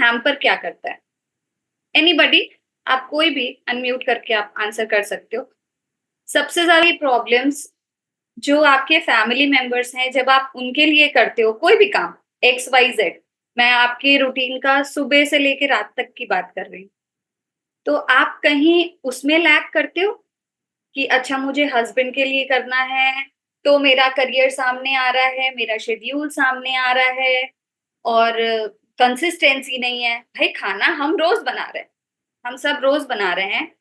Hamper क्या करता है? एनीबॉडी, आप कोई भी अनम्यूट करके आप आंसर कर सकते हो। सबसे ज़्यादा प्रॉब्लम्स जो आपके फैमिली मेंबर्स हैं, जब आप उनके लिए करते हो कोई भी काम, एक्स, वाई, ज़ेड, मैं आपके रूटीन का सुबह से लेके रात तक की बात कर रही हूँ। तो आप कहीं उसमें लैग करते हो कि अच्छा मुझे हस्बैंड के लिए करना है, तो मेरा करियर सामने आ रहा है, मेरा शेड्यूल सामने आ रहा है और कंसिस्टेंसी नहीं है। भाई खाना हम रोज़ बना रहे हैं, हम सब रोज़ बना रहे हैं,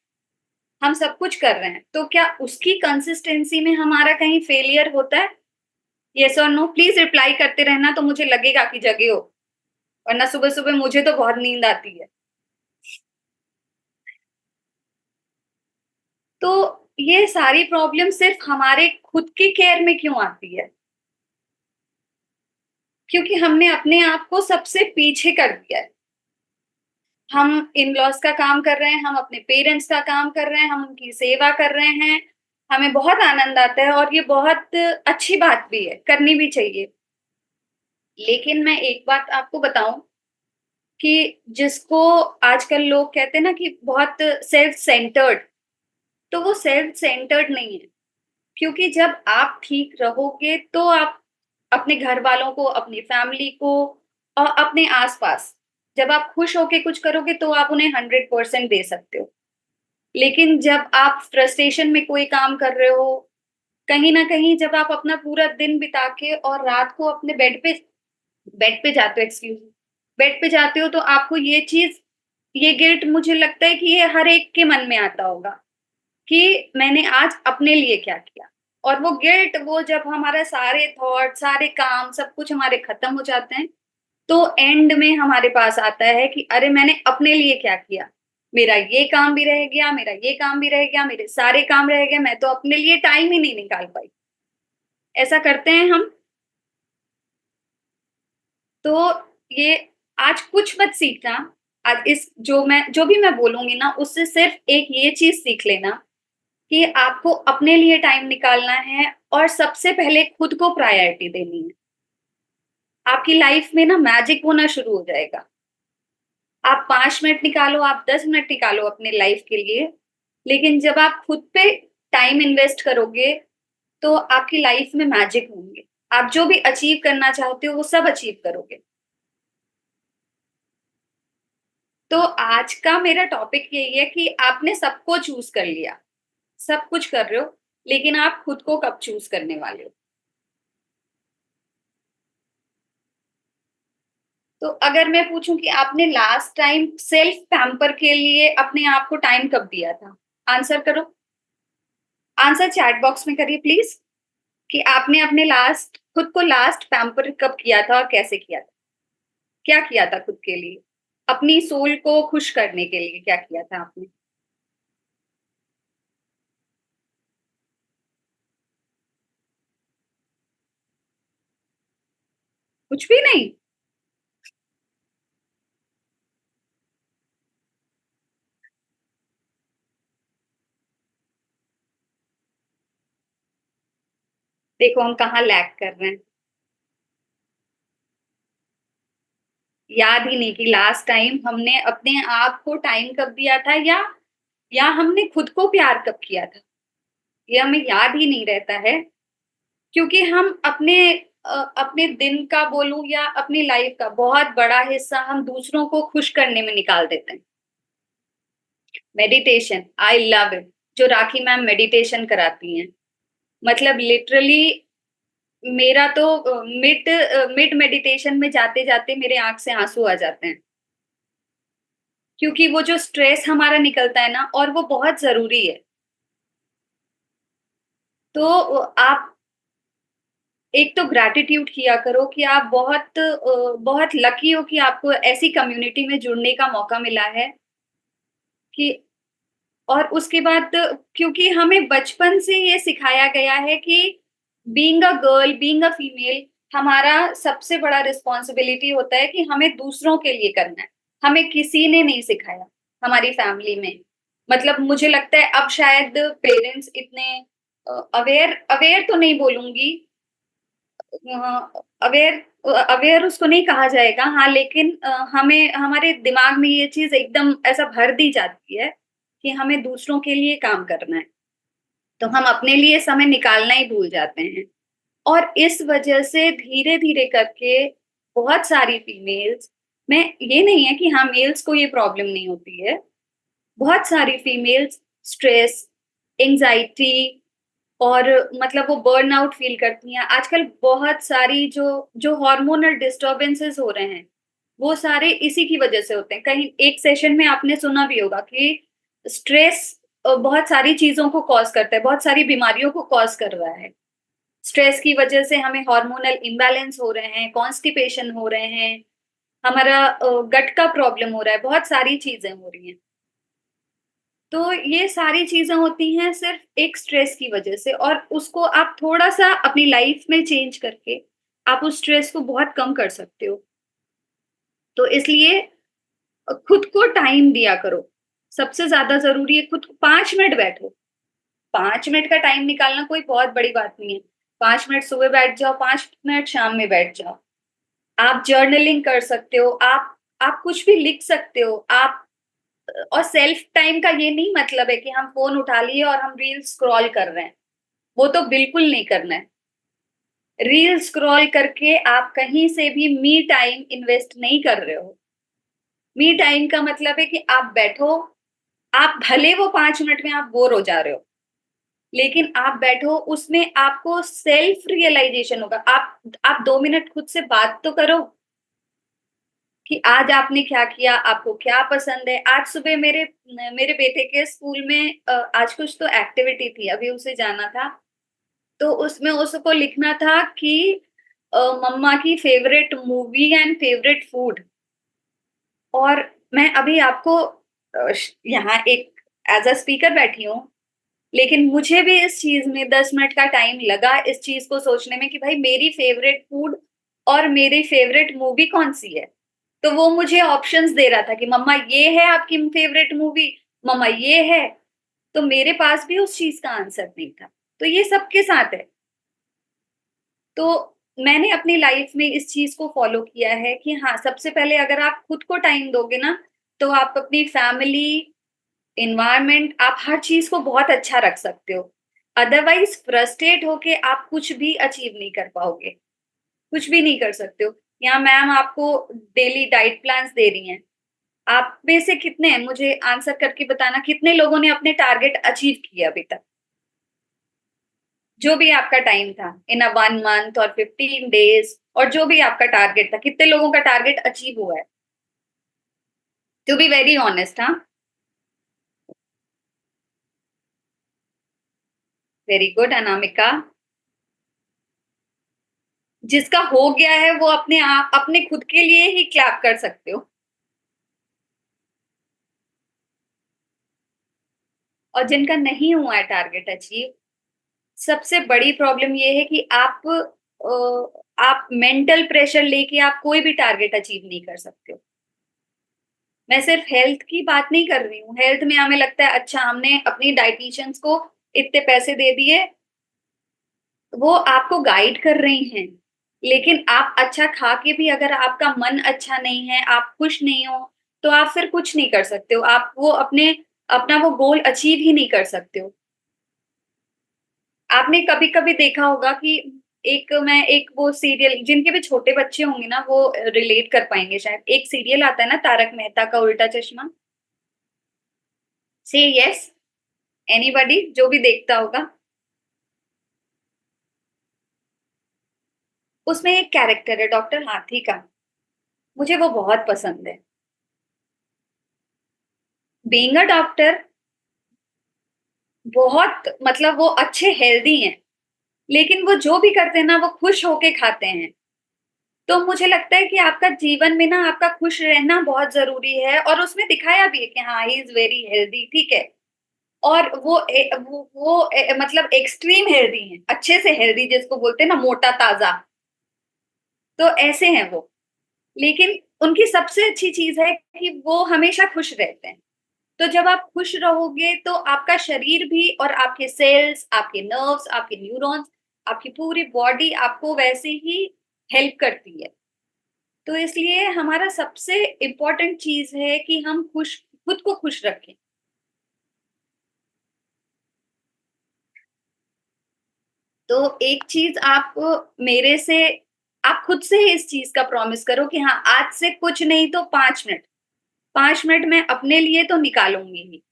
हम सब कुछ कर रहे हैं, तो क्या उसकी कंसिस्टेंसी में हमारा कहीं फेलियर होता है? येस और नो? प्लीज़ रिप्लाई करते रहना तो मुझे लगेगा कि जगे हो, वरना सुबह-सुबह मुझे तो बहुत नींद आती है। तो ये सारी प्रॉब्लम सिर्फ़ हमारे खुद की केयर में क्यों आती है? क्योंकि हमने अपने आप को सबसे पीछे कर दिया है। हम इन-लॉज़ का काम कर रहे हैं, हम अपने पेरेंट्स का काम कर रहे हैं, हम उनकी सेवा कर रहे हैं, हमें बहुत आनंद आता है और ये बहुत अच्छी बात भी है, करनी भी चाहिए। लेकिन मैं एक बात आपको बताऊँ कि जिसको आजकल लोग कहते हैं ना कि बहुत सेल्फ सेंटर्ड, तो वो सेल्फ सेंटर्ड नहीं है। क्योंकि जब आप ठीक रहोगे तो आप अपने घर वालों को, अपनी फैमिली को और अपने आस-पास जब आप खुश होके कुछ करोगे तो आप उन्हें 100% दे सकते हो। लेकिन जब आप फ्रस्ट्रेशन में कोई काम कर रहे हो, कहीं न कहीं जब आप अपना पूरा दिन बिता के और रात को अपने बेड पे जाते हो, एक्सक्यूज़ मी, बेड पे जाते हो तो आपको ये गिल्ट मुझे लगता है कि ये हर एक के मन में आता होगा कि मैंने आज अपने लिए क्या किया? और वो गिल्ट, वो जब हमारा सारे थॉट, सारे काम, सब कुछ हमारे खत्म हो जाते हैं, तो एंड में हमारे पास आता है कि अरे मैंने अपने लिए क्या किया? मेरा ये काम भी रह गया, मेरा ये काम भी रह गया, मेरे सारे काम रह गए, मैं तो अपने लिए टाइम ही नहीं निकाल पाई। ऐसा करते हैं हम। तो ये आज कुछ मत सीखना, आज इस जो भी मैं बोलूँगी ना उससे सिर्फ़ एक ये चीज़ सीख लेना कि आपको अपने लिए टाइम निकालना है और सबसे पहले खुद को प्रायोरिटी देनी है। आपकी लाइफ़ में ना मैजिक होना शुरू हो जाएगा। आप 5 मिनट निकालो, आप 10 मिनट निकालो अपने लाइफ़ के लिए, लेकिन जब आप खुद पे टाइम इन्वेस्ट करोगे, तो आपकी लाइफ़ में मैजिक होंगे। आप जो भी अचीव करना चाहते हो, वो सब अचीव करोगे। तो आज का मेरा टॉपिक यही है कि आपने सबको चूज़ कर लिया, सब कुछ कर रहे हो, लेकिन आप खुद को कब चूज़ करने वाले हो? तो अगर मैं पूछूँ कि आपने लास्ट टाइम सेल्फ पैम्पर के लिए अपने आप को टाइम कब दिया था? आंसर करो। आंसर चैट बॉक्स में करिए प्लीज़ कि आपने अपने लास्ट खुद को लास्ट पैम्पर कब किया था और कैसे किया था? क्या किया था खुद के लिए? अपनी सोल को खुश करने के लिए क्या किया था आपने? कुछ भी नहीं? देखो हम कहाँ लैग कर रहे हैं। याद ही नहीं कि लास्ट टाइम हमने अपने आप को टाइम कब दिया था या हमने खुद को प्यार कब किया था। ये हमें याद ही नहीं रहता है क्योंकि हम अपने दिन का बोलूँ या अपनी लाइफ का बहुत बड़ा हिस्सा हम दूसरों को खुश करने में निकाल देते हैं। Meditation, I love it. जो राखी मैम मेडिटेशन कराती हैं, मतलब लिटरली मेरा तो मिड मेडिटेशन में जाते-जाते मेरे आँख से आँसू आ जाते हैं। क्योंकि वो जो स्ट्रेस हमारा निकलता है ना और वो बहुत ज़रूरी है। तो आप एक तो ग्रैटिट्यूड किया करो कि आप बहुत लकी हो कि आपको ऐसी कम्युनिटी में जुड़ने का मौका मिला है कि और उसके बाद क्योंकि हमें बचपन से ये सिखाया गया है कि being a girl, being a female, हमारा सबसे बड़ा रिस्पॉन्सिबिलिटी होता है कि हमें दूसरों के लिए करना है। हमें किसी ने नहीं सिखाया, हमारी फैमिली में। मतलब मुझे लगता है अब शायद पेरेंट्स इतने अवेयर अवेयर तो नहीं बोलूँगी, अवेयर अवेयर उसको नहीं कहा जाएगा, हाँ, लेकिन हमें हमारे दिमाग में ये चीज़ एकदम ऐसा भर दी जाती है कि हमें दूसरों के लिए काम करना है, तो हम अपने लिए समय निकालना ही भूल जाते हैं। और इस वजह से धीरे-धीरे करके बहुत सारी फीमेल्स में ये नहीं है कि हाँ, मेल्स को ये प्रॉब्लम नहीं होती है। बहुत सारी फीमेल्स स्ट्रेस, एंग्ज़ायटी और मतलब वो बर्नआउट फ़ील करती हैं। आजकल बहुत सारी जो जो हार्मोनल डिस्टर्बेंसेस हो रहे हैं, वो सारे इसी की वज़ह से होते हैं। कहीं एक सेशन में आपने सुना भी होगा कि स्ट्रेस बहुत सारी चीज़ों को कॉज़ करता है, बहुत सारी बीमारियों को कॉज़ कर रहा है। स्ट्रेस की वज़ह से हमें हार्मोनल इम्बैलेंस हो रहे हैं, कॉन्स्टिपेशन हो रहे हैं, हमारा गट का प्रॉब्लम हो रहा है, बहुत सारी चीज़ें हो रही हैं। तो ये सारी चीज़ें होती हैं सिर्फ़ एक स्ट्रेस की वज़ह से और उसको आप थोड़ा-सा अपनी लाइफ़ में चेंज करके, आप उस स्ट्रेस को बहुत कम कर सकते हो। तो इसलिए खुद को टाइम दिया करो। सबसे ज़्यादा ज़रूरी है खुद को 5 मिनट बैठो। 5 मिनट का टाइम निकालना कोई बहुत बड़ी बात नहीं है। 5 मिनट सुबह बैठ जाओ, 5 मिनट शाम में बैठ जाओ। आप जर्नलिंग कर सकते हो, आप कुछ भी लिख सकते हो। आप और सेल्फ टाइम का ये नहीं मतलब है कि हम फ़ोन उठा लिए और हम रील्स स्क्रॉल कर रहे हैं। वो तो बिल्कुल नहीं करना है। रील स्क्रॉल करके आप कहीं से भी मी टाइम इन्वेस्ट नहीं कर रहे हो। मी टाइम का मतलब है कि आप बैठो, आप भले वो 5 मिनट में आप बोर हो जा रहे हो, लेकिन आप बैठो उसमें आपको सेल्फ रियलाइज़ेशन होगा। आप 2 मिनट खुद से बात तो करो कि आज आपने क्या किया, आपको क्या पसंद है। आज सुबह मेरे बेटे के स्कूल में आज कुछ तो एक्टिविटी थी, अभी उसे जाना था। तो उसमें उसको लिखना था कि मम्मा की favourite movie and favourite food. और मैं अभी आपको यहाँ एक एज़ अ स्पीकर बैठी हूँ, लेकिन मुझे भी इस चीज़ में 10 मिनट का टाइम लगा इस चीज़ को सोचने में कि भाई मेरी फेवरेट फूड और मेरी फेवरेट मूवी कौन-सी है? तो वो मुझे ऑप्शंस दे रहा था कि मम्मा ये है आपकी फेवरेट मूवी, मम्मा ये है। तो मेरे पास भी उस चीज़ का आंसर नहीं था। तो ये सबके साथ है। तो मैंने अपनी लाइफ में इस चीज़ को फ़ॉलो किया है कि हाँ, सबसे पहले अगर आप खुद को टाइम दोगे ना, तो आप अपनी फैमिली, एनवायरनमेंट, आप हर चीज़ को बहुत अच्छा रख सकते हो। अदरवाइज़ फ्रस्ट्रेट होके आप कुछ भी अचीव नहीं कर पाओगे, कुछ भी नहीं कर सकते हो। यहाँ मैम आपको डेली डाइट प्लान्स दे रही हैं। आप में से कितने हैं मुझे आंसर करके बताना, कितने लोगों ने अपने टारगेट अचीव किए अभी तक? जो भी आपका टाइम था इन अ 1 मंथ और 15 डेज़ और जो भी आपका टारगेट था, कितने लोगों का टारगेट अचीव हुआ है? टू बी वेरी ऑनेस्ट हाँ, वेरी गुड अनामिका। जिसका हो गया है वो अपने आप अपने खुद के लिए ही क्लैप कर सकते हो। और जिनका नहीं हुआ है टारगेट अचीव, सबसे बड़ी प्रॉब्लम ये है कि आप मेंटल प्रेशर लेके आप कोई भी टारगेट अचीव नहीं कर सकते हो। मैं सिर्फ हेल्थ की बात नहीं कर रही हूँ। हेल्थ में हमें लगता है अच्छा हमने अपनी डायटीशियंस को इतने पैसे दे दिए, वो आपको गाइड कर रही हैं। लेकिन आप अच्छा खा के भी अगर आपका मन अच्छा नहीं है, आप खुश नहीं हो, तो आप फिर कुछ नहीं कर सकते हो। आप वो अपना वो गोल अचीव ही नहीं कर सकते हो। आपने कभी-कभी देखा होगा कि एक वो सीरियल जिनके भी छोटे बच्चे होंगे ना, वो रिलेट कर पाएँगे शायद। एक सीरियल आता है ना तारक मेहता का उल्टा चश्मा। से येस, एनीबॉडी जो भी देखता होगा, उसमें एक कैरेक्टर है डॉक्टर हाथी का, मुझे वो बहुत पसंद है। बीइंग अ डॉक्टर बहुत मतलब वो अच्छे हेल्दी हैं, लेकिन वो जो भी करते हैं ना वो खुश होके खाते हैं। तो मुझे लगता है कि आपका जीवन में ना आपका खुश रहना बहुत ज़रूरी है और उसमें दिखाया भी है कि हाँ, ही इज़ वेरी हेल्दी, ठीक है। और मतलब एक्सट्रीम हेल्दी हैं, अच्छे से हेल्दी जिसको बोलते हैं ना मोटा-ताज़ा, तो ऐसे हैं वो। लेकिन उनकी सबसे अच्छी चीज़ है कि वो हमेशा खुश रहते हैं। तो जब आप खुश रहोगे तो आपका शरीर भी और आपके सेल्स, आपके नर्व्स, आपके न्यूरॉन्स, आपकी पूरी बॉडी आपको वैसे ही हेल्प करती है। तो इसलिए हमारा सबसे इम्पोर्टेंट चीज़ है कि हम खुद को खुश रखें। तो एक चीज़ आप मेरे से आप खुद से ही इस चीज़ का प्रॉमिस करो कि हाँ, आज से कुछ नहीं तो 5 मिनट, 5 मिनट मैं अपने लिए तो निकालूँगी ही,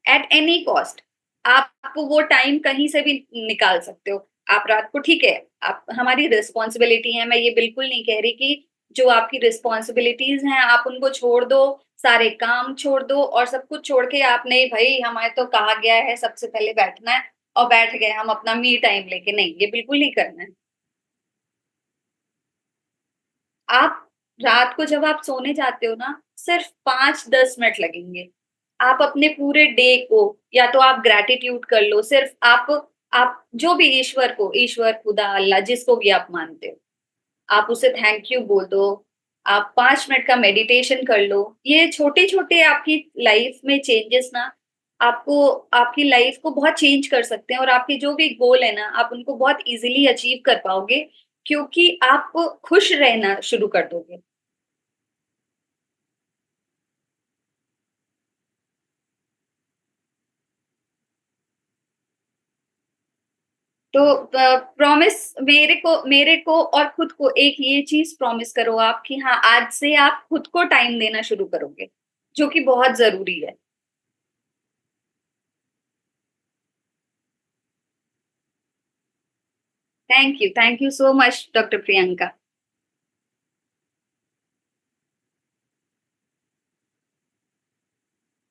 एट एनी कॉस्ट। आप वो टाइम कहीं से भी निकाल सकते हो। आप रात को ठीक है, आप हमारी रिस्पॉन्सिबिलिटी है, मैं ये बिल्कुल नहीं कह रही कि जो आपकी रिस्पॉन्सिबिलिटीज़ हैं, आप उनको छोड़ दो, सारे काम छोड़ दो और सब कुछ छोड़ के आप नहीं भई हमें तो कहा गया है सबसे पहले बैठना है और बैठ गए हम अपना मी टाइम लेके, नहीं, ये बिल्कुल नहीं करना है। आप रात को जब आप सोने जाते हो ना, सिर्फ 5-10 मिनट लगेंगे। आप अपने पूरे डे को या तो आप ग्रैटिट्यूड कर लो, सिर्फ आप जो भी ईश्वर, खुदा, अल्लाह जिसको भी आप मानते हो, आप उसे थैंक यू बोल दो। आप 5 मिनट का मेडिटेशन कर लो। ये छोटे-छोटे आपकी लाइफ में चेंजेस ना आपको आपकी लाइफ को बहुत चेंज कर सकते हैं और आपके जो भी गोल है ना, आप उनको बहुत ईज़िली अचीव कर पाओगे क्योंकि आप खुश रहना शुरू कर दोगे। तो प्रॉमिस मेरे को और खुद को एक ये चीज़ प्रॉमिस करो आप कि हाँ, आज से आप खुद को टाइम देना शुरू करोगे, जो कि बहुत ज़रूरी है। Thank you so much doctor Priyanka.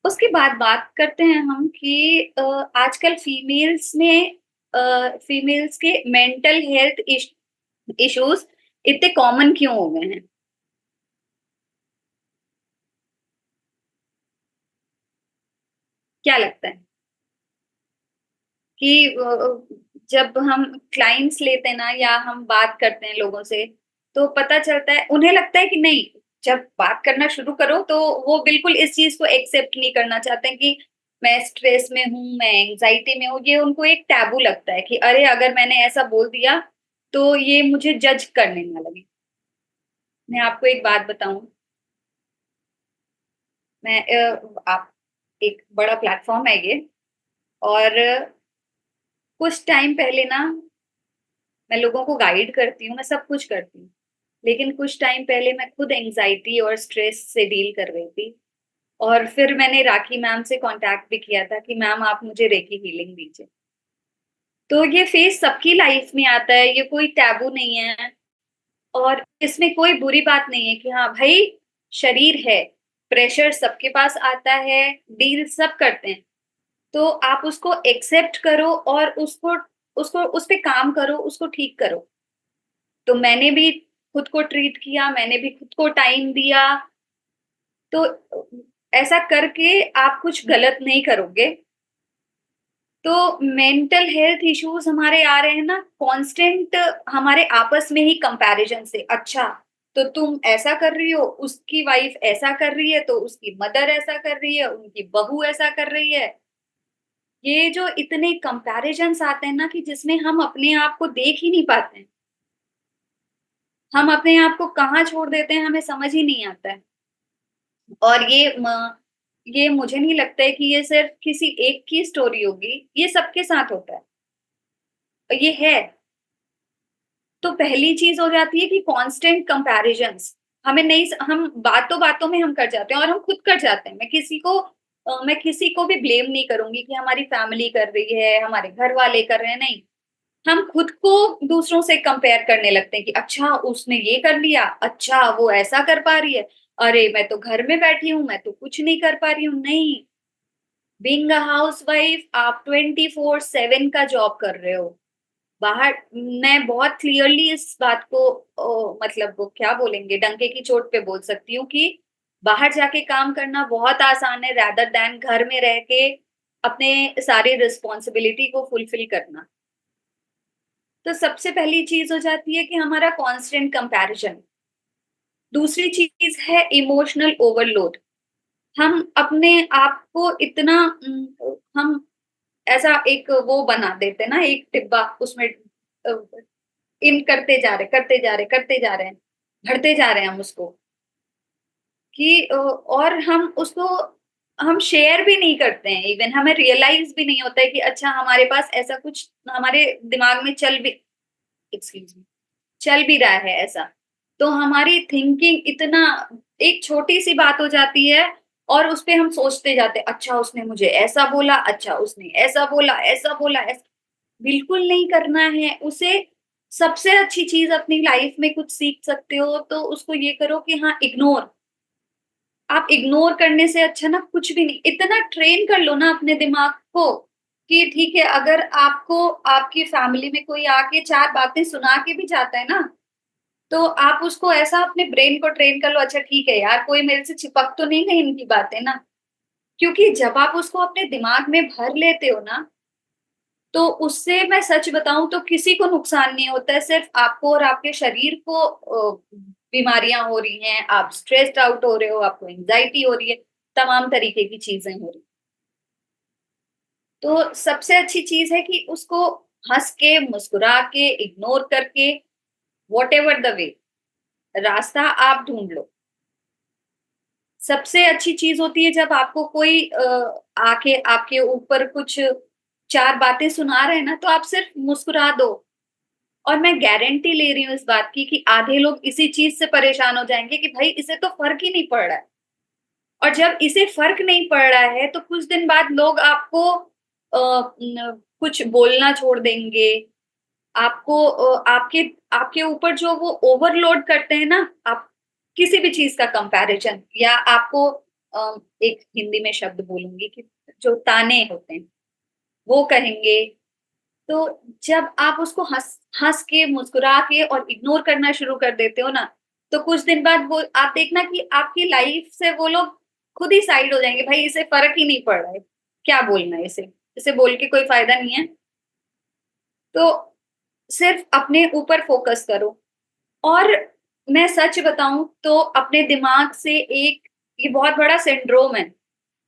उसके बाद बात करते हैं हम कि आजकल फीमेल्स के मेंटल हेल्थ इश्यूज़ इतने कॉमन क्यों हो गए हैं? क्या लगता है? कि जब हम क्लाइंट्स लेते हैं ना या हम बात करते हैं लोगों से, तो पता चलता है उन्हें लगता है कि नहीं, जब बात करना शुरू करो तो वो बिल्कुल इस चीज़ को एक्सेप्ट नहीं करना चाहते हैं कि मैं स्ट्रेस में हूँ, मैं एंग्ज़ायटी में हूँ। ये उनको एक टैबू लगता है कि अरे! अगर मैंने ऐसा बोल दिया, तो ये मुझे जज करने ना लगे। मैं आपको एक बात बताऊँ, मैं आप एक बड़ा प्लेटफ़ॉर्म है ये और कुछ टाइम पहले ना मैं लोगों को गाइड करती हूँ, मैं सब कुछ करती हूँ। लेकिन कुछ टाइम पहले मैं खुद एंग्ज़ायटी और स्ट्रेस से डील कर रही थी और फिर मैंने राखी मैम से कॉन्टैक्ट भी किया था कि मैम आप मुझे रेकी हीलिंग दीजिए। तो ये फ़ेज़ सबकी लाइफ़ में आता है, ये कोई टैबू नहीं है और इसमें कोई बुरी बात नहीं है कि हाँ भई, शरीर है, प्रेशर सबके पास आता है, डील सब करते हैं। तो आप उसको एक्सेप्ट करो और उसको उसको उस पे काम करो, उसको ठीक करो। तो मैंने भी खुद को ट्रीट किया, मैंने भी खुद को टाइम दिया, तो ऐसा करके आप कुछ गलत नहीं करोगे। तो मेंटल हेल्थ इश्यूज़ हमारे आ रहे हैं ना कांस्टेंट हमारे आपस में ही कंपैरिज़न से। अच्छा, तो तुम ऐसा कर रही हो, उसकी वाइफ़ ऐसा कर रही है, तो उसकी मदर ऐसा कर रही है, उनकी बहू ऐसा कर रही है। ये जो इतने कंपैरिज़न्स आते हैं ना कि जिसमें हम अपने आप को देख ही नहीं पाते हैं। हम अपने आप को कहाँ छोड़ देते हैं, हमें समझ ही नहीं आता है। और ये मुझे नहीं लगता है कि ये सिर्फ़ किसी एक की स्टोरी होगी, ये सबके साथ होता है। ये है, तो पहली चीज़ हो जाती है कि कांस्टेंट कंपैरिज़न्स हमें नहीं स हम बातों-बातों में हम कर जाते हैं और हम खुद कर जाते हैं। मैं किसी को भी ब्लेम नहीं करूँगी कि हमारी फैमिली कर रही है, हमारे घर वाले कर रहे हैं, नहीं। हम खुद को दूसरों से कंपेयर करने लगते हैं कि अच्छा उसने ये कर लिया, अच्छा वो ऐसा कर पा रही है, अरे मैं तो घर में बैठी हूँ, मैं तो कुछ नहीं कर पा रही हूँ। नहीं, बीइंग अ हाउसवाइफ आप 24/7 का जॉब कर रहे हो। बाहर मैं बहुत क्लियरली इस बात को मतलब वो क्या बोलेंगे डंके की चोट पे बोल सकती हूँ कि बाहर जाके काम करना बहुत आसान है रैदर दैन घर में रह के अपने सारी रिस्पॉन्सिबिलिटी को फुलफिल करना। तो सबसे पहली चीज़ हो जाती है कि हमारा कांस्टेंट कंपैरिज़न। दूसरी चीज़ है इमोशनल ओवरलोड। हम अपने आप को इतना हम ऐसा एक वो बना देते हैं ना एक डिब्बा उसमें इन करते जा रहे, करते जा रहे, करते जा रहे हैं, भरते जा रहे हैं हम उसको कि और हम उसको हम शेयर भी नहीं करते हैं, इवन हमें रियलाइज भी नहीं होता है कि अच्छा हमारे पास ऐसा कुछ हमारे दिमाग में एक्सक्यूज मी चल भी रहा है ऐसा। तो हमारी थिंकिंग इतना एक छोटी सी बात हो जाती है और उस पे हम सोचते जाते हैं, अच्छा उसने मुझे ऐसा बोला, अच्छा उसने ऐसा बोला, ऐसा बोला, ऐसा बिल्कुल नहीं करना है उसे। सबसे अच्छी चीज अपनी लाइफ में कुछ सीख सकते हो तो उसको ये करो कि हाँ इग्नोर। आप इग्नोर करने से अच्छा ना कुछ भी नहीं, इतना ट्रेन कर लो ना अपने दिमाग को कि ठीक है, अगर आपको आपकी फैमिली में कोई आके 4 बातें सुना के भी जाता है ना, तो आप उसको ऐसा अपने ब्रेन को ट्रेन कर लो, अच्छा ठीक है यार, कोई मेरे से चिपक तो नहीं गई इनकी बातें ना। क्योंकि जब आप उसको अपने दिमाग में भर लेते हो ना, तो उससे मैं सच बताऊं तो किसी को नुकसान नहीं होता है, सिर्फ आपको और आपके शरीर को बीमारियां हो रही हैं, आप स्ट्रेस्ड आउट हो रहे हो, आपको एंजाइटी हो रही है, तमाम तरीके की चीजें हो रही। तो सबसे अच्छी चीज है कि उसको हंस के, मुस्कुरा के, इग्नोर करके, वॉट एवर द वे, रास्ता आप ढूंढ लो। सबसे अच्छी चीज होती है जब आपको कोई आके आपके ऊपर कुछ 4 बातें सुना रहे हैं ना, तो आप सिर्फ मुस्कुरा दो। और मैं गारंटी ले रही हूँ इस बात की कि आधे लोग इसी चीज से परेशान हो जाएंगे कि भाई इसे तो फर्क ही नहीं पड़ रहा है। और जब इसे फर्क नहीं पड़ रहा है तो कुछ दिन बाद लोग आपको कुछ बोलना छोड़ देंगे। आपको आपके आपके ऊपर जो वो ओवरलोड करते हैं ना, आप किसी भी चीज का कंपैरिजन, या आपको एक हिंदी में शब्द बोलूंगी कि जो ताने होते हैं वो कहेंगे। तो जब आप उसको हंस हंस के, मुस्कुरा के और इग्नोर करना शुरू कर देते हो ना, तो कुछ दिन बाद वो आप देखना कि आपकी लाइफ से वो लोग खुद ही साइड हो जाएंगे। भाई इसे फर्क ही नहीं पड़ रहा है, क्या बोलना है इसे, इसे बोल के कोई फायदा नहीं है। तो सिर्फ अपने ऊपर फोकस करो। और मैं सच बताऊं तो अपने दिमाग से एक ये बहुत बड़ा सिंड्रोम है,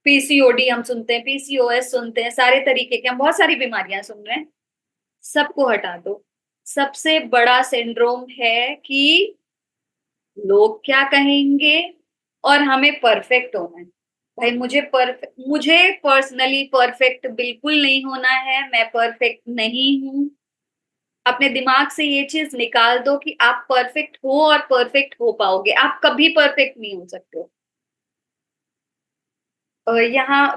पीसीओडी हम सुनते हैं, पीसीओएस सुनते हैं, सारे तरीके के हम बहुत सारी बीमारियां सुन रहे हैं। सबको हटा दो। सबसे बड़ा सिंड्रोम है कि लोग क्या कहेंगे और हमें परफेक्ट होना है। भाई मुझे पर्सनली परफेक्ट बिल्कुल नहीं होना है, मैं परफेक्ट नहीं हूं। अपने दिमाग से ये चीज निकाल दो कि आप परफेक्ट हो और परफेक्ट हो पाओगे, आप कभी परफेक्ट नहीं हो सकते हो। यहाँ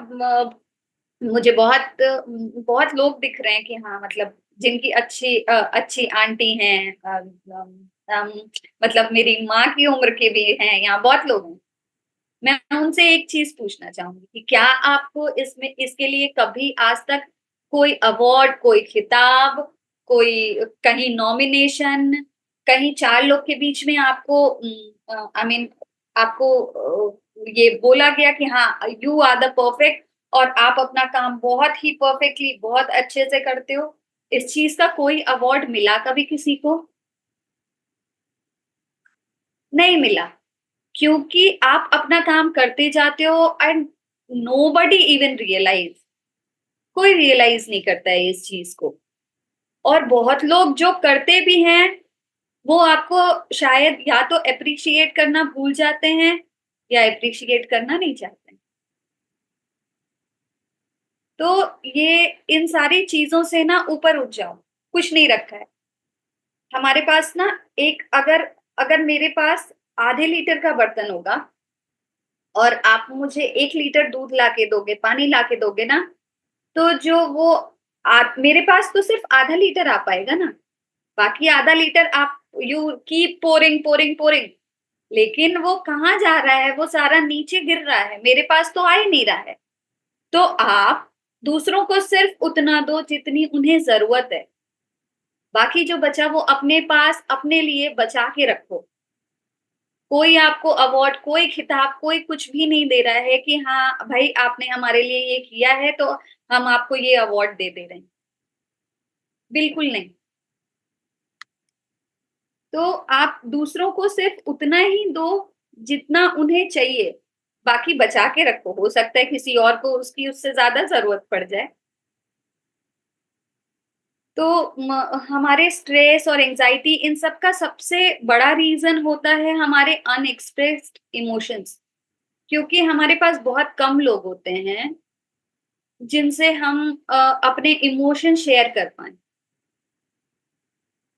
मुझे बहुत बहुत लोग दिख रहे हैं कि हाँ मतलब जिनकी अच्छी आंटी हैं, मतलब मेरी माँ की उम्र के भी हैं, यहाँ बहुत लोग हैं। मैं उनसे एक चीज पूछना चाहूंगी कि क्या आपको इसमें इसके लिए कभी आज तक कोई अवार्ड, कोई खिताब, कोई कहीं नॉमिनेशन, कहीं 4 लोग के बीच में आपको आई मीन आपको ये बोला गया कि हाँ यू आर द परफेक्ट और आप अपना काम बहुत ही परफेक्टली, बहुत अच्छे से करते हो, इस चीज का कोई अवार्ड मिला कभी किसी को? नहीं मिला। क्योंकि आप अपना काम करते जाते हो एंड नोबडी इवन रियलाइज, कोई रियलाइज नहीं करता है इस चीज को। और बहुत लोग जो करते भी हैं वो आपको शायद या तो अप्रिशिएट करना भूल जाते हैं या अप्रिशिएट करना नहीं चाहते हैं। तो ये इन सारी चीजों से ना ऊपर उठ जाओ, कुछ नहीं रखा है हमारे पास ना। एक अगर अगर मेरे पास आधे लीटर का बर्तन होगा और आप मुझे 1 लीटर दूध लाके दोगे, पानी लाके दोगे ना, तो जो वो मेरे पास तो सिर्फ आधा लीटर आ पाएगा ना, बाकी आधा लीटर आप you keep pouring pouring pouring, लेकिन वो कहाँ जा रहा है, वो सारा नीचे गिर रहा है, मेरे पास तो आ ही नहीं रहा है। तो आप दूसरों को सिर्फ उतना दो जितनी उन्हें जरूरत है, बाकी जो बचा वो अपने पास अपने लिए बचा के रखो। कोई आपको अवार्ड, कोई खिताब, कोई कुछ भी नहीं दे रहा है कि हाँ भाई आपने हमारे लिए ये किया है तो हम आपको ये अवार्ड दे रहे हैं, बिल्कुल नहीं। तो आप दूसरों को सिर्फ उतना ही दो जितना उन्हें चाहिए, बाकी बचा के रखो, हो सकता है किसी और को उसकी उससे ज्यादा जरूरत पड़ जाए। तो हमारे स्ट्रेस और एंजाइटी इन सब का सबसे बड़ा रीजन होता है हमारे अनएक्सप्रेस्ड इमोशंस, क्योंकि हमारे पास बहुत कम लोग होते हैं जिनसे हम अपने इमोशन शेयर कर पाए।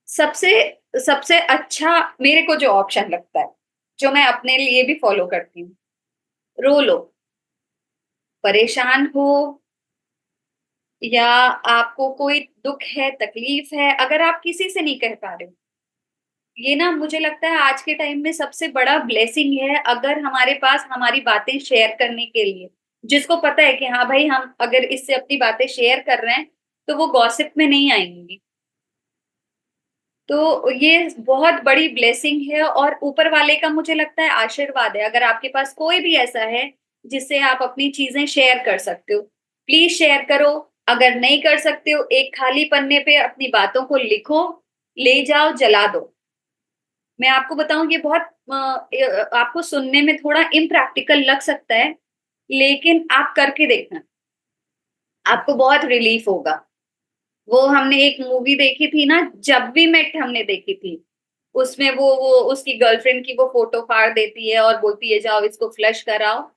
सबसे सबसे अच्छा मेरे को जो ऑप्शन लगता है, जो मैं अपने लिए भी फॉलो करती हूँ, रो लो। परेशान हो या आपको कोई दुख है, तकलीफ है, अगर आप किसी से नहीं कह पा रहे हो, ये ना मुझे लगता है आज के टाइम में सबसे बड़ा ब्लेसिंग है अगर हमारे पास हमारी बातें शेयर करने के लिए, जिसको पता है कि हाँ भाई हम अगर इससे अपनी बातें शेयर कर रहे हैं, तो वो गॉसिप में नहीं आएँगी। तो ये बहुत बड़ी ब्लेसिंग है और ऊपर वाले का मुझे लगता है आशीर्वाद है, अगर आपके पास कोई भी ऐसा है, जिससे आप अपनी चीज़ें शेयर कर सकते हो, प्लीज़ शेयर करो। अगर नहीं कर सकते हो, एक खाली पन्ने पे अपनी बातों को लिखो, ले जाओ, जला दो। मैं आपको बताऊँ ये बहुत आपको सुनने में थोड़ा इम्प्रैक्टिकल लग सकता है, लेकिन आप करके देखना, आपको बहुत रिलीफ होगा। वो हमने एक मूवी देखी थी ना, जब वी मेट हमने देखी थी। उसमें वो उसकी गर्लफ्रेंड की वो फ़ोटो फाड़ देती है और बोलती है जाओ इसको फ्लश कराओ।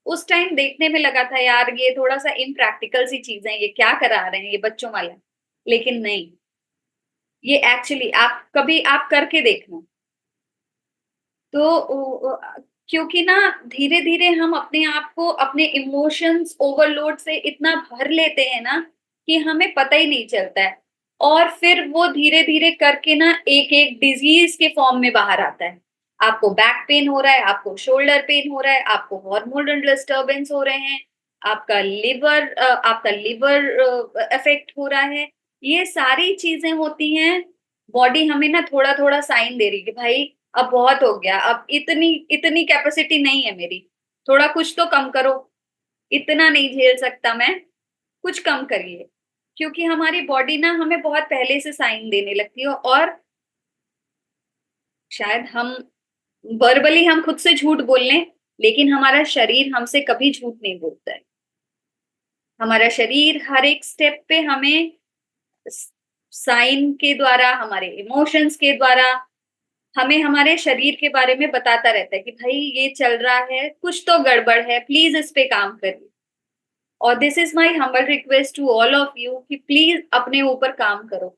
उस टाइम देखने में लगा था यार ये थोड़ा-सा इम्प्रैक्टिकल सी चीज़ है, ये क्या करा रहे हैं, ये बच्चों वाला है। लेकिन नहीं, ये एक्चुअली आप कभी आप करके देखना। तो क्योंकि ना धीरे-धीरे हम अपने आप को अपने इमोशंस ओवरलोड से इतना भर लेते हैं ना, कि हमें पता ही नहीं चलता है। और फिर वो धीरे-धीरे करके ना एक-एक डिज़ीज़ के फॉर्म में बाहर आता है। आपको बैक पेन हो रहा है, आपको शोल्डर पेन हो रहा है, आपको हार्मोनल डिस्टर्बेंस हो रहे हैं, आपका लिवर इफ़ेक्ट हो रहा है। ये सारी चीज़ें होती हैं, बॉडी हमें ना थोड़ा-थोड़ा साइन दे रही है कि भाई अब बहुत हो गया, अब इतनी इतनी कैपेसिटी नहीं है मेरी, थोड़ा कुछ तो कम करो, इतना नहीं झेल सकता मैं, कुछ कम करिए। क्योंकि हमारी बॉडी ना हमें बहुत पहले से साइन देने लगती है और शायद हम वर्बली हम खुद से झूठ बोल लें, लेकिन हमारा शरीर हमसे कभी झूठ नहीं बोलता है। हमारा शरीर हर एक स्टेप पे हमें स साइन के द्वारा, हमारे इमोशंस के द्वारा हमें हमारे शरीर के बारे में बताता रहता है कि भाई ये चल रहा है, कुछ तो गड़बड़ है, प्लीज़ इस पे काम करिए। और this is my humble request to all of you कि प्लीज़ अपने ऊपर काम करो।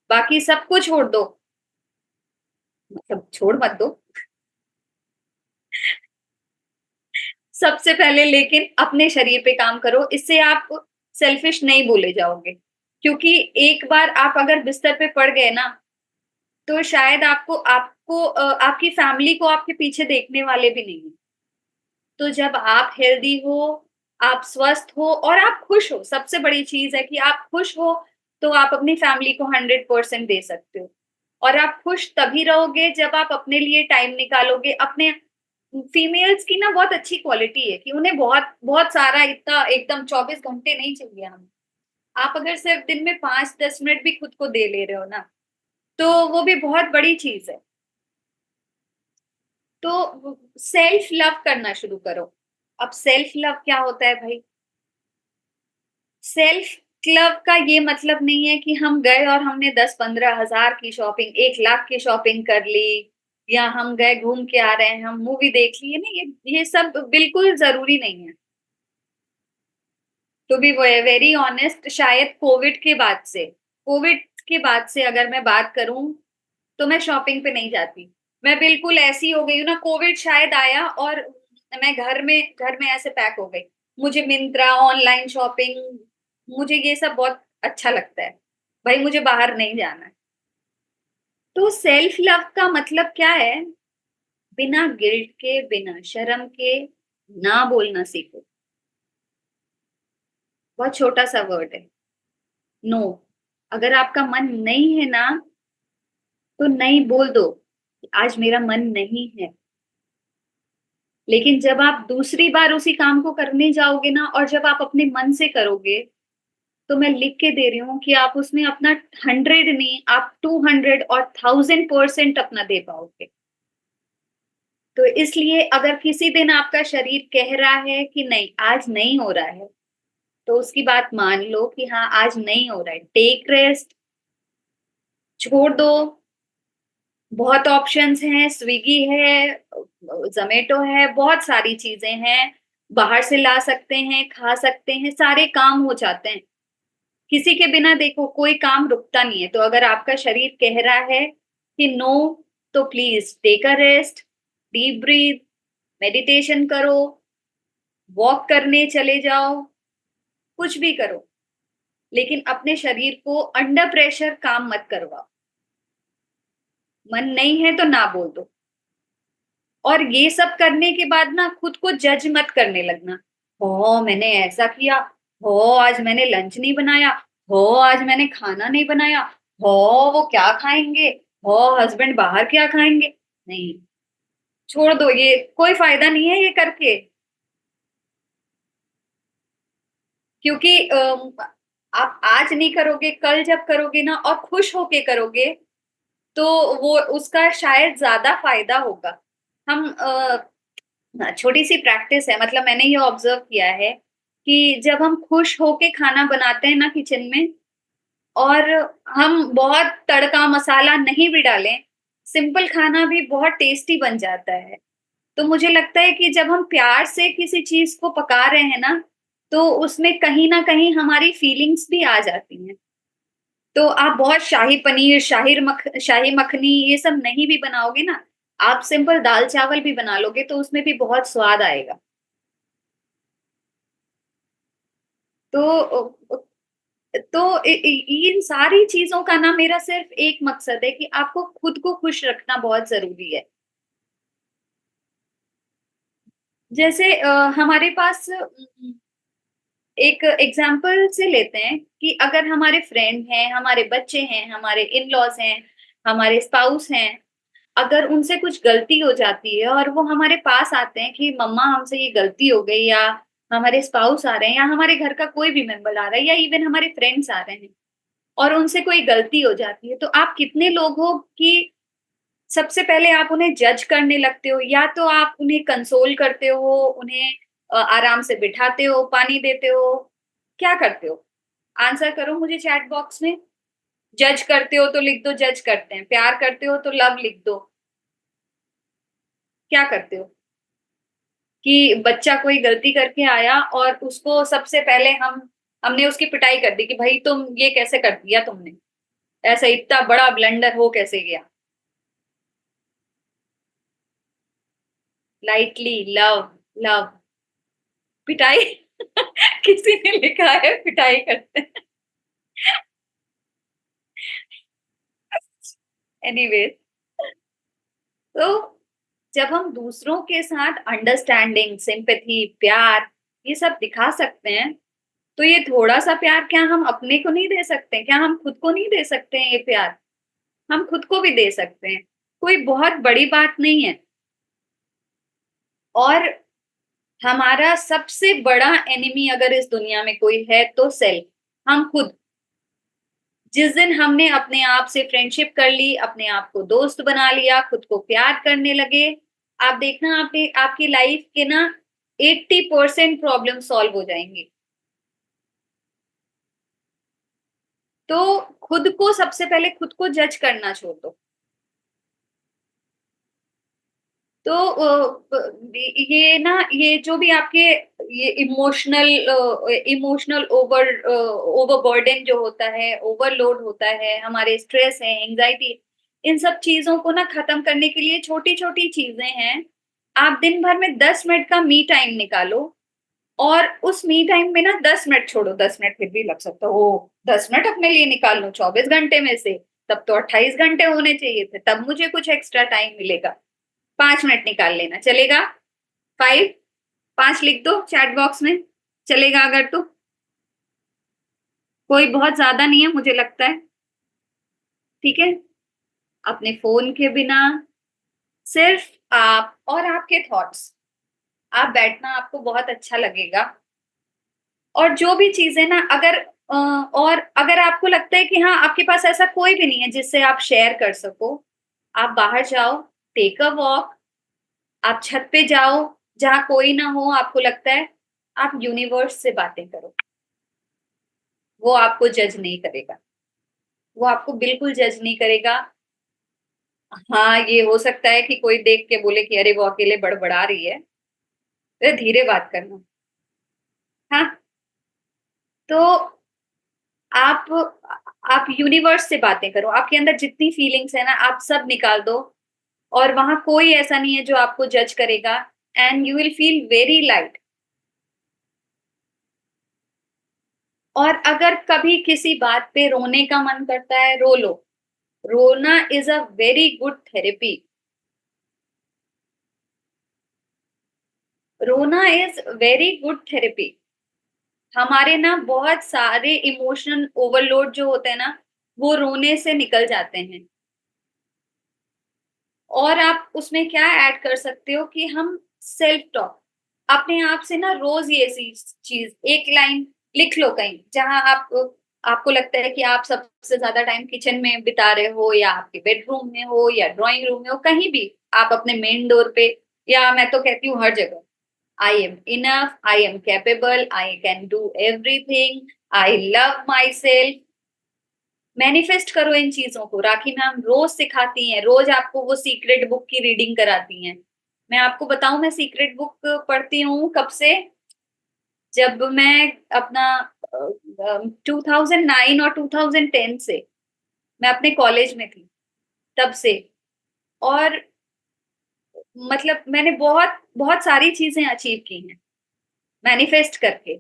बाकी सब कुछ छोड़ दो, मतलब छोड़ मत दो। सबसे पहले लेकिन अपने शरीर पे काम करो, इससे आप सेल्फिश नहीं बोले जाओगे। क्योंकि एक बार आप अगर बिस्तर पे पड़ गए ना, तो शायद आपको आपको आपकी फैमिली को आपके पीछे देखने वाले भी नहीं हैं। तो जब आप हेल्दी हो, आप स्वस्थ हो और आप खुश हो, सबसे बड़ी चीज़ है कि आप खुश हो, तो आप अपनी फैमिली को 100% दे सकते हो। और आप खुश तभी रहोगे जब आप अपने लिए टाइम निकालोगे। अपने फीमेल्स की ना बहुत अच्छी क्वालिटी है कि उन्हें बहुत बहुत सारा इतना एकदम 24 घंटे नहीं चाहिए हमें। आप अगर सिर्फ दिन में 5-10 मिनट भी खुद को दे ले रहे हो ना, तो वो भी बहुत बड़ी चीज़ है। तो सेल्फ लव करना शुरू करो। अब सेल्फ लव क्या होता है भाई? सेल्फ लव का ये मतलब नहीं है कि हम गए और हमने 10-15 हज़ार की शॉपिंग, 1 लाख की शॉपिंग कर ली या हम गए घूम के आ रहे हैं, हम मूवी देख ली है ना, ये सब बिल्कुल ज़रूरी नहीं है। टू बी वेरी ऑनेस्ट शायद कोविड के बाद से अगर मैं बात करूँ, तो मैं शॉपिंग पे नहीं जाती। मैं बिल्कुल ऐसी हो गई हूँ ना, कोविड शायद आया और मैं घर में ऐसे पैक हो गई। मुझे मिंत्रा, ऑनलाइन शॉपिंग, मुझे ये सब बहुत अच्छा लगता है। भई मुझे बाहर नहीं जाना है। तो सेल्फ लव का मतलब क्या है? बिना गिल्ट के, बिना शर्म के ना बोलना सीखो। बहुत छोटा-सा वर्ड है, नो। अगर आपका मन नहीं है ना, तो नहीं बोल दो, आज मेरा मन नहीं है। लेकिन जब आप दूसरी बार उसी काम को करने जाओगे ना और जब आप अपने मन से करोगे, तो मैं लिख के दे रही हूँ कि आप उसमें अपना 100 नहीं, आप 200 और 1000% अपना दे पाओगे। तो इसलिए अगर किसी दिन आपका शरीर कह रहा है कि नहीं, आज नहीं हो रहा है, तो उसकी बात मान लो कि हाँ, आज नहीं हो रहा है, टेक रेस्ट, छोड़ दो। बहुत ऑप्शंस हैं, स्विगी है, ज़ोमैटो है, बहुत सारी चीज़ें हैं, बाहर से ला सकते हैं, खा सकते हैं, सारे काम हो जाते हैं। किसी के बिना देखो कोई काम रुकता नहीं है, तो अगर आपका शरीर कह रहा है कि नो, तो please take a rest, deep breath, meditation करो, वॉक करने चले जाओ, कुछ भी करो, लेकिन अपने शरीर को अंडर प्रेशर काम मत करवाओ। मन नहीं है तो ना बोल दो। और ये सब करने के बाद ना खुद को जज मत करने लगना। ओह! मैंने ऐसा किया, ओह! आज मैंने लंच नहीं बनाया, ओह! आज मैंने खाना नहीं बनाया, ओह! वो क्या खाएँगे, ओह! हस्बैंड बाहर क्या खाएँगे? नहीं, छोड़ दो, ये कोई फ़ायदा नहीं है ये करके। क्योंकि आप आज नहीं करोगे, कल जब करोगे ना और खुश होके करोगे, तो वो उसका शायद ज़्यादा फ़ायदा होगा। हम छोटी-सी प्रैक्टिस है, मतलब मैंने ये ऑब्ज़र्व किया है कि जब हम खुश होके खाना बनाते हैं ना किचन में, और हम बहुत तड़का मसाला नहीं भी डालें, सिंपल खाना भी बहुत टेस्टी बन जाता है। तो मुझे लगता है कि जब हम प्यार से किसी चीज़ को पका रहे हैं ना, तो उसमें कहीं न कहीं हमारी फीलिंग्स भी आ जाती हैं। तो आप बहुत शाही पनीर, शाही मखनी ये सब नहीं भी बनाओगे ना, आप सिंपल दाल-चावल भी बना लोगे तो उसमें भी बहुत स्वाद आएगा। तो तो इ इ इन सारी चीज़ों का ना मेरा सिर्फ़ एक मकसद है कि आपको खुद को खुश रखना बहुत ज़रूरी है। जैसे हमारे पास एक एग्ज़ाम्पल से लेते हैं कि अगर हमारे फ्रेंड हैं, हमारे बच्चे हैं, हमारे इन-लॉज़ हैं, हमारे स्पाउस हैं, अगर उनसे कुछ गलती हो जाती है और वो हमारे पास आते हैं कि मम्मा हमसे ये गलती हो गई, या हमारे स्पाउस आ रहे हैं, या हमारे घर का कोई भी मेंबर आ रहा है, या इवन हमारे फ्रेंड्स आ रहे हैं और उनसे कोई गलती हो जाती है, तो आप कितने लोग हो कि सबसे पहले आप उन्हें जज करने लगते हो, या तो आप उन्हें कंसोल करते हो, उन्हें आराम से बिठाते हो, पानी देते हो, क्या करते हो? आंसर करो मुझे चैट बॉक्स में। जज करते हो तो लिख दो जज करते हैं, प्यार करते हो तो लव लिख दो। क्या करते हो? कि बच्चा कोई गलती करके आया और उसको सबसे पहले हमने उसकी पिटाई कर दी कि भाई तुम ये कैसे कर दिया तुमने? ऐसा इतना बड़ा ब्लंडर हो कैसे गया? लाइटली लव, लव, पिटाई किसी ने लिखा है पिटाई करते हैं। एनीवेज़, तो जब हम दूसरों के साथ अंडरस्टैंडिंग, सिम्पैथी, प्यार ये सब दिखा सकते हैं, तो ये थोड़ा-सा प्यार क्या हम अपने को नहीं दे सकते? क्या हम खुद को नहीं दे सकते हैं ये प्यार? हम खुद को भी दे सकते हैं। कोई बहुत बड़ी बात नहीं है। और हमारा सबसे बड़ा एनिमी अगर इस दुनिया में कोई है तो सेल्फ, हम खुद। जिस दिन हमने अपने आप से फ्रेंडशिप कर ली, अपने आप को दोस्त बना लिया, खुद को प्यार करने लगे, आप देखना आपके आपकी लाइफ के ना 80% प्रॉब्लम सॉल्व हो जाएँगी। तो खुद को सबसे पहले खुद को जज करना छोड़ दो। तो ये ना ये जो भी आपके ये इमोशनल ओवरबर्डन जो होता है, ओवरलोड होता है, हमारे स्ट्रेस है, एंग्जायटी, इन सब चीज़ों को ना खत्म करने के लिए छोटी-छोटी चीज़ें हैं। आप दिन भर में 10 मिनट का मी टाइम निकालो और उस मी टाइम में ना 10 मिनट छोड़ो, 10 मिनट फिर भी लग सकता है, ओह! 10 मिनट अपने लिए निकाल लूँ 24 घंटे में से, तब तो 28 घंटे होने चाहिए थे, तब मुझे कुछ एक्स्ट्रा टाइम मिलेगा। 5 मिनट निकाल लेना, चलेगा? 5 5 लिख दो चैट बॉक्स में, चलेगा अगर तो? कोई बहुत ज़्यादा नहीं है मुझे लगता है, ठीक है? अपने फ़ोन के बिना सिर्फ़ आप और आपके थॉट्स, आप बैठना आपको बहुत अच्छा लगेगा। और जो भी चीज़ें ना अगर और अगर आपको लगता है कि हाँ, आपके पास ऐसा कोई भी नहीं है जिससे आप शेयर कर सको, आप बाहर जाओ, टेक अ वॉक, आप छत पे जाओ, जहाँ कोई ना हो आपको लगता है, आप यूनिवर्स से बातें करो। वो आपको जज नहीं करेगा, वो आपको बिल्कुल जज नहीं करेगा। हाँ, ये हो सकता है कि कोई देख के बोले कि अरे वो अकेले बड़बड़ा रही है, अरे धीरे बात करना। हाँ, तो आप आप यूनिवर्स से बातें करो, आपके अंदर जितनी फीलिंग्स है ना आप सब निकाल दो, और वहां कोई ऐसा नहीं है जो आपको जज करेगा, and you will feel very light. और अगर कभी किसी बात पे रोने का मन करता है, रो लो। रोना is a very good therapy. रोना इज वेरी गुड थेरेपी। हमारे ना बहुत सारे इमोशनल ओवरलोड जो होते हैं ना, वो रोने से निकल जाते हैं। और आप उसमें क्या ऐड कर सकते हो कि हम सेल्फ टॉक अपने आप से ना रोज ये चीज एक लाइन लिख लो कहीं, जहां आप आपको लगता है कि आप सबसे ज्यादा टाइम किचन में बिता रहे हो, या आपके बेडरूम में हो, या ड्राइंग रूम में हो, कहीं भी आप अपने मेन डोर पे, या मैं तो कहती हूँ हर जगह, I am enough, I am capable, I can do everything, I love my self. Manifest करो इन चीजों को। राखी मैम रोज सिखाती हैं, रोज आपको वो सीक्रेट बुक की रीडिंग कराती हैं। मैं आपको बताऊं, मैं सीक्रेट बुक पढ़ती हूँ कब से, जब मैं अपना 2009 और 2010 से, मैं अपने कॉलेज में थी तब से। और मतलब मैंने बहुत बहुत सारी चीजें अचीव की हैं मैनिफेस्ट करके।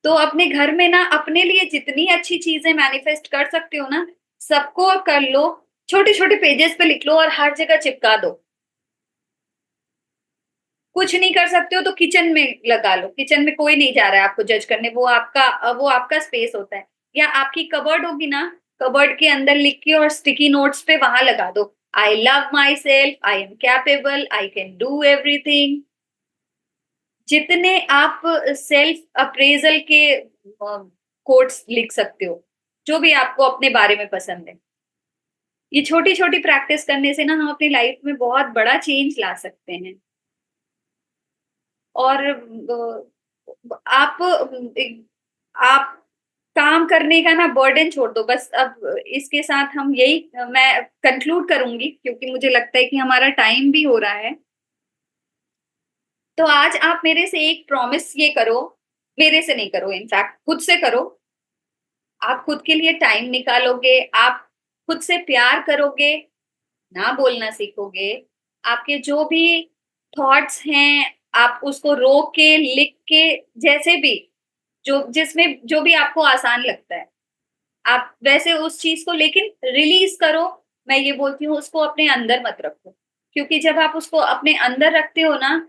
तो अपने घर में ना अपने लिए जितनी अच्छी चीजें मैनिफेस्ट कर सकते हो ना, सबको कर लो, छोटे छोटे पेजेस पे लिख लो और हर जगह चिपका दो। कुछ नहीं कर सकते हो तो किचन में लगा लो, किचन में कोई नहीं जा रहा है आपको जज करने, वो आपका स्पेस होता है। या आपकी कबर्ड होगी ना, कबर्ड के अंदर लिख के और स्टिकी नोट्स पे वहां लगा दो, I love my self, I am capable, I can do everything. जितने आप सेल्फ अप्रेजल के कोट्स लिख सकते हो, जो भी आपको अपने बारे में पसंद है, ये छोटी छोटी प्रैक्टिस करने से ना हम अपनी लाइफ में बहुत बड़ा चेंज ला सकते हैं। और आप काम करने का ना बर्डन छोड़ दो बस। अब इसके साथ हम यही मैं कंक्लूड करूंगी, क्योंकि मुझे लगता है कि हमारा टाइम भी हो रहा है। तो आज आप मेरे से एक प्रॉमिस ये करो, मेरे से नहीं करो, इनफैक्ट खुद से करो। आप खुद के लिए टाइम निकालोगे, आप खुद से प्यार करोगे, ना बोलना सीखोगे, आपके जो भी थॉट्स हैं, आप उसको रोक के, लिख के, जैसे भी, जो जिसमें जो भी आपको आसान लगता है, आप वैसे उस चीज़ को लेकिन रिलीज़ करो। मैं ये बोलती हूँ उसको अपने अंदर मत रखो, क्योंकि जब आप उसको अपने अंदर रखते हो ना,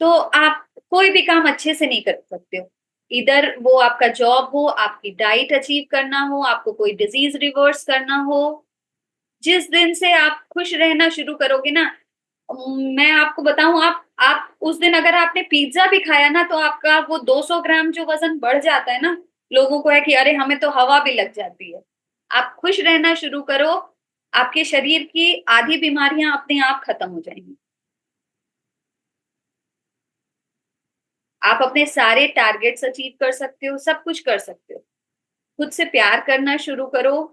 तो आप कोई भी काम अच्छे से नहीं कर सकते हो। इधर वो आपका जॉब हो, आपकी डाइट अचीव करना हो, आपको कोई डिज़ीज़ रिवर्स करना हो, जिस दिन से आप खुश रहना शुरू करोगे ना, मैं आपको बताऊँ, आप उस दिन अगर आपने पिज़्ज़ा भी खाया ना, तो आपका वो 200 ग्राम जो वज़न बढ़ जाता है ना, लोगों को है कि अरे हमें तो हवा भी लग जाती है। आप खुश रहना शुरू करो, आपके शरीर की आधी बीमारियाँ अपने आप खत्म हो जाएँगी। आप अपने सारे टारगेट्स अचीव कर सकते हो, सब कुछ कर सकते हो। खुद से प्यार करना शुरू करो,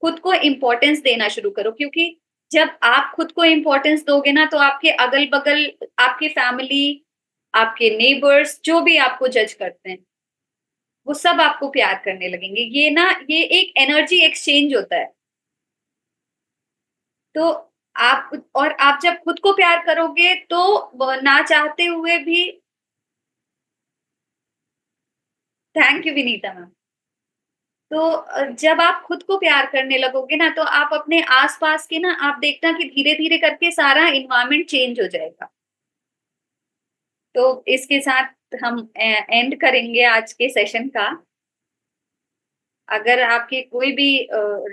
खुद को इम्पोर्टेंस देना शुरू करो, क्योंकि जब आप खुद को इम्पोर्टेंस दोगे ना, तो आपके अगल-बगल, आपकी फैमिली, आपके नेबर्स जो भी आपको जज करते हैं, वो सब आपको प्यार करने लगेंगे। ये एक एनर्जी एक्सचेंज होता है। तो आप जब खुद को प्यार करोगे तो ना चाहते हुए भी, थैंक यू विनीता मैम। तो जब आप खुद को प्यार करने लगोगे ना, तो आप अपने आस-पास के ना आप देखना कि धीरे-धीरे करके सारा एनवायरनमेंट चेंज हो जाएगा। तो इसके साथ हम एंड करेंगे आज के सेशन का। अगर आपके कोई भी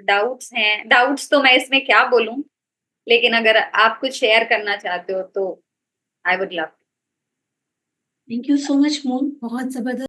डाउट्स तो मैं इसमें क्या बोलूँ, लेकिन अगर आप कुछ शेयर करना चाहते हो तो I would love. Thank you so much मोम, बहुत ज़बरदस्त